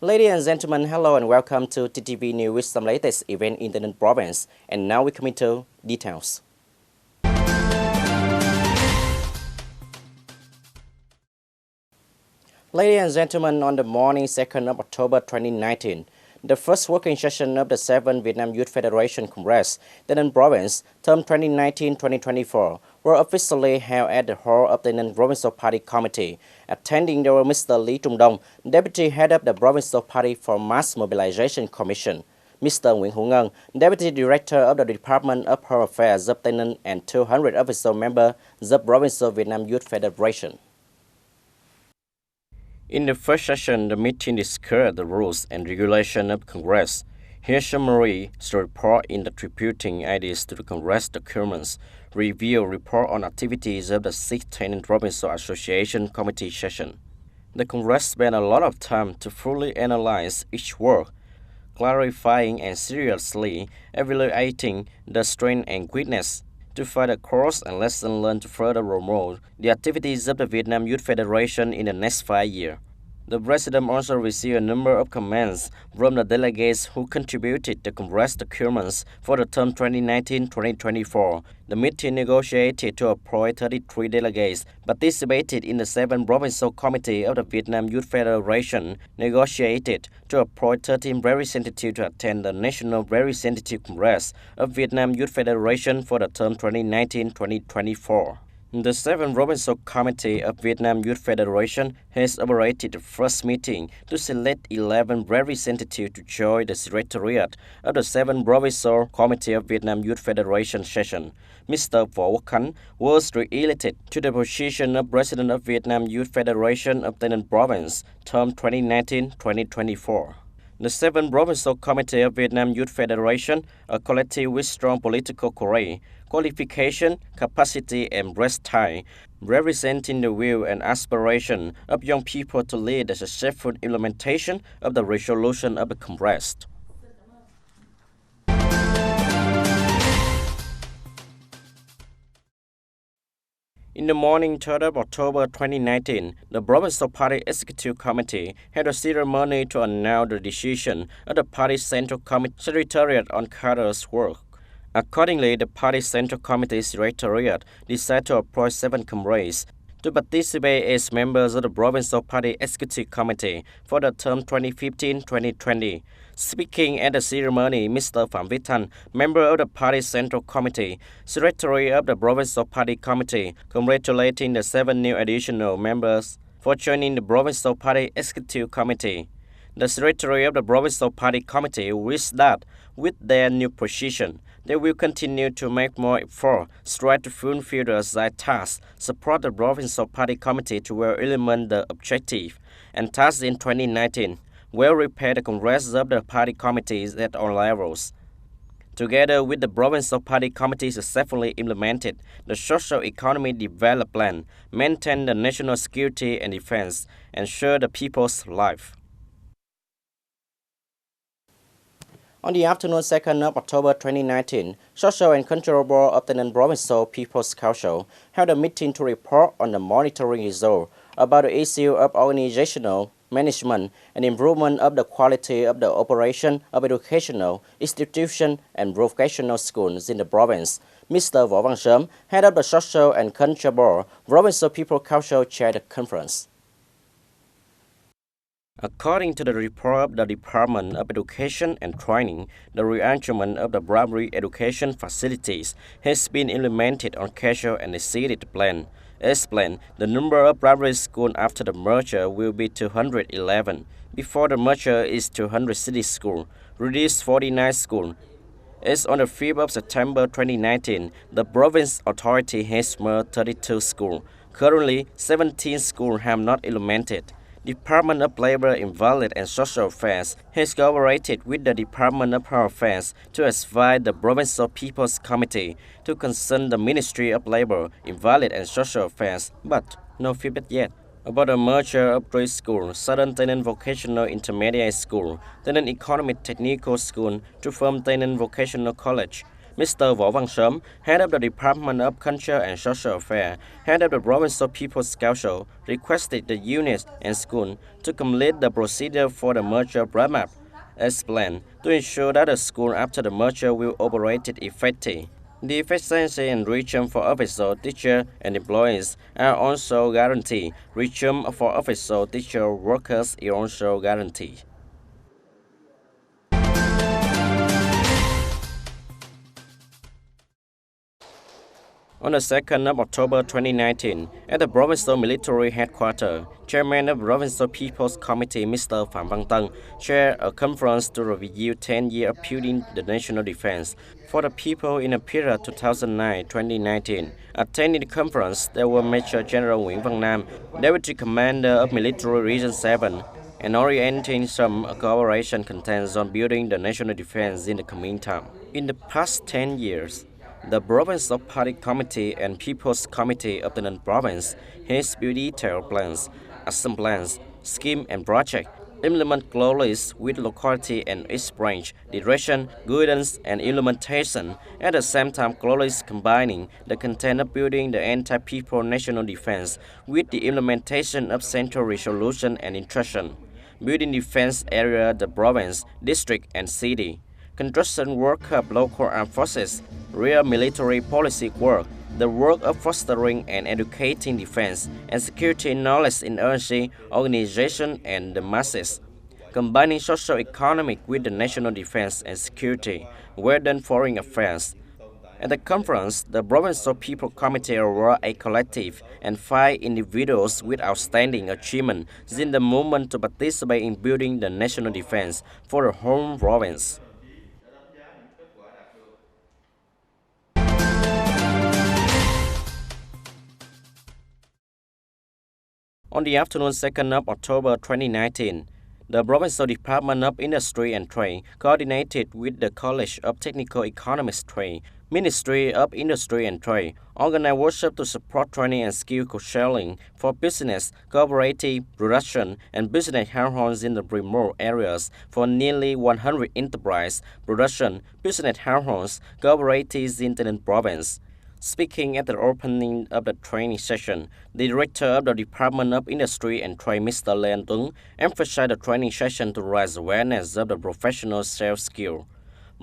Ladies and gentlemen, hello and welcome to TTV News with some latest event in the Ninh province. And now we come into details. Ladies and gentlemen, on the morning 2nd of October 2019, the first working session of the 7th Vietnam Youth Federation Congress, the Ninh province, term 2019-2024, were officially held at the hall of the Ninh Provincial Party Committee. Attending there were Mr. Lý Trung Dong, Deputy Head of the Provincial Party for Mass Mobilization Commission, Mr. Nguyễn Hữu Ngân, Deputy Director of the Department of Home Affairs of Tây Ninh, and 200 official members of the Provincial Vietnam Youth Federation. In the first session, the meeting discussed the rules and regulations of Congress. Here summary the report in the tributing ideas to the Congress documents, review report on activities of the 6th TayNinhTV Provincial Association Committee session. The Congress spent a lot of time to fully analyze each work, clarifying and seriously evaluating the strength and weakness to find a course and lesson learned to further promote the activities of the Vietnam Youth Federation in the next 5 years. The President also received a number of comments from the delegates who contributed the Congress documents for the term 2019-2024. The meeting negotiated to appoint 33 delegates, participated in the 7th Provincial Committee of the Vietnam Youth Federation, negotiated to appoint 13 representatives to attend the National Representative Congress of Vietnam Youth Federation for the term 2019-2024. The 7th Provincial Committee of Vietnam Youth Federation has operated the first meeting to select 11 representatives to join the Secretariat of the 7th Provincial Committee of Vietnam Youth Federation session. Mr. Võ Quốc Khánh was re-elected to the position of President of Vietnam Youth Federation of Ninh Province, term 2019-2024. The 7th Provincial Committee of Vietnam Youth Federation, a collective with strong political career, qualification, capacity, and breast tie, representing the will and aspiration of young people to lead the successful implementation of the resolution of the Congress. In the morning, 3rd of October 2019, the Provincial Party Executive Committee had a ceremony to announce the decision of the Party Central Committee Secretariat on Carter's work. Accordingly, the Party Central Committee Secretariat decided to appoint 7 comrades to participate as members of the Provincial Party Executive Committee for the term 2015-2020. Speaking at the ceremony, Mr. Phạm Viết Thanh, member of the Party Central Committee, Secretary of the Provincial Party Committee, congratulating the 7 new additional members for joining the Provincial Party Executive Committee. The Secretary of the Provincial Party Committee wished that, with their new position, they will continue to make more effort, strive to fulfill the assigned tasks, support the Provincial Party Committee to well implement the objective and tasks in 2019, well repair the Congress of the Party Committees at all levels. Together with the Provincial Party Committee successfully implemented the Social Economy Development Plan, maintain the national security and defense, ensure the people's life. On the afternoon 2nd of October 2019, Social and Cultural Board of the Ninh Provincial People's Council held a meeting to report on the monitoring result about the issue of organizational management and improvement of the quality of the operation of educational institutions and vocational schools in the province. Mr. Võ Văn Sớm, head of the Social and Cultural Board, Provincial People's Council, chaired the conference. According to the report of the Department of Education and Training, the rearrangement of the primary education facilities has been implemented on schedule and exceeded the plan. As planned, the number of primary schools after the merger will be 211. Before the merger is 260 schools, reduced 49 schools. As on the 5th of September 2019, the province authority has merged 32 schools. Currently, 17 schools have not implemented. Department of Labor, Environment and Social Affairs has cooperated with the Department of Home Affairs to advise the Provincial People's Committee to consult the Ministry of Labor, Environment and Social Affairs, but no feedback yet. About the merger of 3 schools, Southern TayNinhTV Vocational Intermediate School, TayNinhTV Economic Technical School to form TayNinhTV Vocational College. Mr. Võ Văn Sớm, head of the Department of Culture and Social Affairs, head of the Provincial People's Council, requested the units and school to complete the procedure for the merger roadmap as planned to ensure that the school after the merger will operate effectively. The efficiency and return for official, teacher, and employees are also guaranteed. Return for official, teacher, workers is also guaranteed. On the 2nd of October 2019, at the Provincial Military Headquarters, Chairman of the Provincial People's Committee, Mr. Phạm Văn Tân, chaired a conference to review 10 years of building the national defense for the people in the period 2009-2019. Attending the conference, there were Major General Nguyễn Văn Nam, Deputy Commander of Military Region 7, and orienting some cooperation contents on building the national defense in the coming time. In the past 10 years, the Provincial Party Committee and People's Committee of the Ninh Province has built detailed plans, action plans, scheme and project, implement closely with locality and its branch, direction, guidance and implementation, at the same time closely combining the content of building the anti-people national defense with the implementation of central resolution and intrusion, building defense area, the province, district and city, construction work of local armed forces, real military policy work, the work of fostering and educating defense and security knowledge in urgency, organization and the masses, combining socio-economic with the national defense and security, well done foreign affairs. At the conference, the Provincial People Committee were a collective and 5 individuals with outstanding achievement in the movement to participate in building the national defense for the whole province. On the afternoon 2nd of October 2019, the Provincial Department of Industry and Trade, coordinated with the College of Technical Economics Trade, Ministry of Industry and Trade, organized workshops to support training and skill sharing for business, cooperative, production, and business households in the remote areas for nearly 100 enterprise, production, business households, cooperatives in the province. Speaking at the opening of the training session, the Director of the Department of Industry and Trade, Mr. Lê Anh Tuấn, emphasized the training session to raise awareness of the professional sales skill.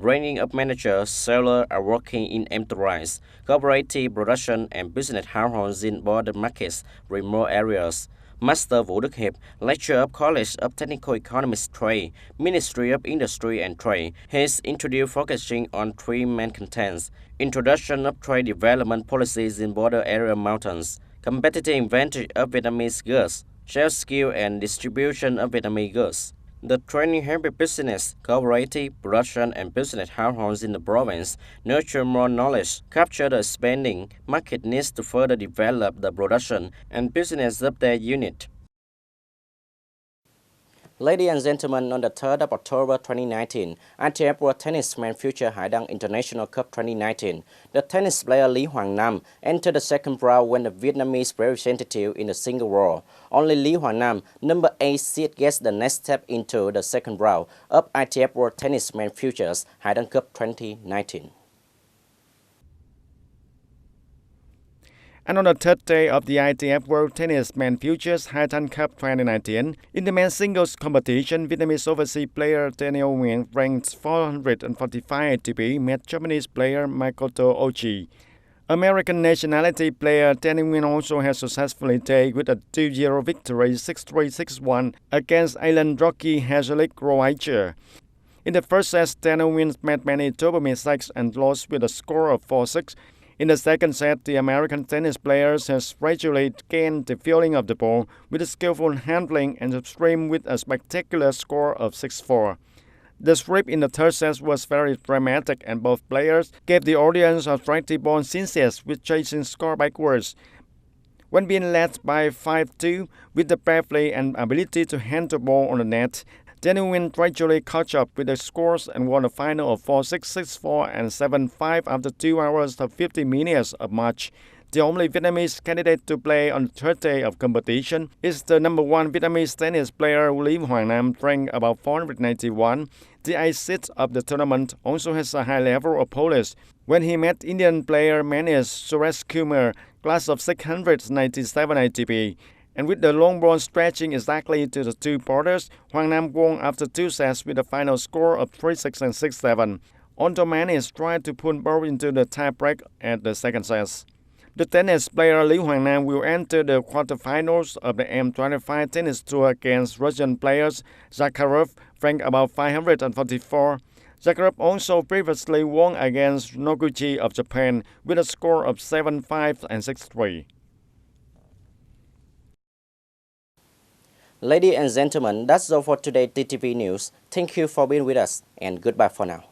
Training of managers, sellers are working in enterprise, cooperative, production, and business households in border markets, remote areas. Master Vũ Đức Hiệp, lecturer of College of Technical Economics Trade, Ministry of Industry and Trade, has introduced focusing on 3 main contents: introduction of trade development policies in border area mountains, competitive advantage of Vietnamese goods, sales skill and distribution of Vietnamese goods. The training helped business, cooperative, production, and business households in the province nurture more knowledge, capture the expanding market needs to further develop the production and business of their unit. Ladies and gentlemen, on the 3rd of October 2019, ITF World Tennisman Future Đăng International Cup 2019, the tennis player Lý Hoàng Nam entered the second round when the Vietnamese representative in the single world. Only Lý Hoàng Nam, number 8 seed, gets the next step into the second round of ITF World Tennisman Futures Đăng Cup 2019. And on the 3rd day of the ITF World Tennis Men Futures Đăng Cup 2019, in the men's singles competition, Vietnamese overseas player Daniel Nguyen, ranked 445 ATP, met Japanese player Makoto Ochi. American nationality player Daniel Nguyen also has successfully taken with a 2-0 victory 6-3, 6-1 against Island Rocky Hazalik Croatia. In the first set, Daniel Nguyen made many double mistakes and lost with a score of 4-6. In the second set, the American tennis players has gradually gained the feeling of the ball with skillful handling and the stream with a spectacular score of 6-4. The sweep in the third set was very dramatic and both players gave the audience a attractive ball success with chasing score backwards. When being led by 5-2 with the fair play and ability to hand the ball on the net, Daniel Nguyen gradually caught up with the scores and won a final of 4-6, 6-4 and 7-5 after 2 hours and 50 minutes of match. The only Vietnamese candidate to play on the 3rd day of competition is the number 1 Vietnamese tennis player Lý Hoàng Nam, ranked about 491. The 8th seed of the tournament also has a high level of polish. when he met Indian player Manish Sureskumar, class of 697 ATP. And with the long ball stretching exactly to the two borders, Hoàng Nam won after 2 sets with a final score of 3-6 and 6-7. Although Manish tried to put both into the tie-break at the second set. The tennis player Lý Hoàng Nam will enter the quarterfinals of the M25 tennis tour against Russian players Zakharov, ranked about 544. Zakharov also previously won against Noguchi of Japan with a score of 7-5 and 6-3. Ladies and gentlemen, that's all for today TTV News. Thank you for being with us and goodbye for now.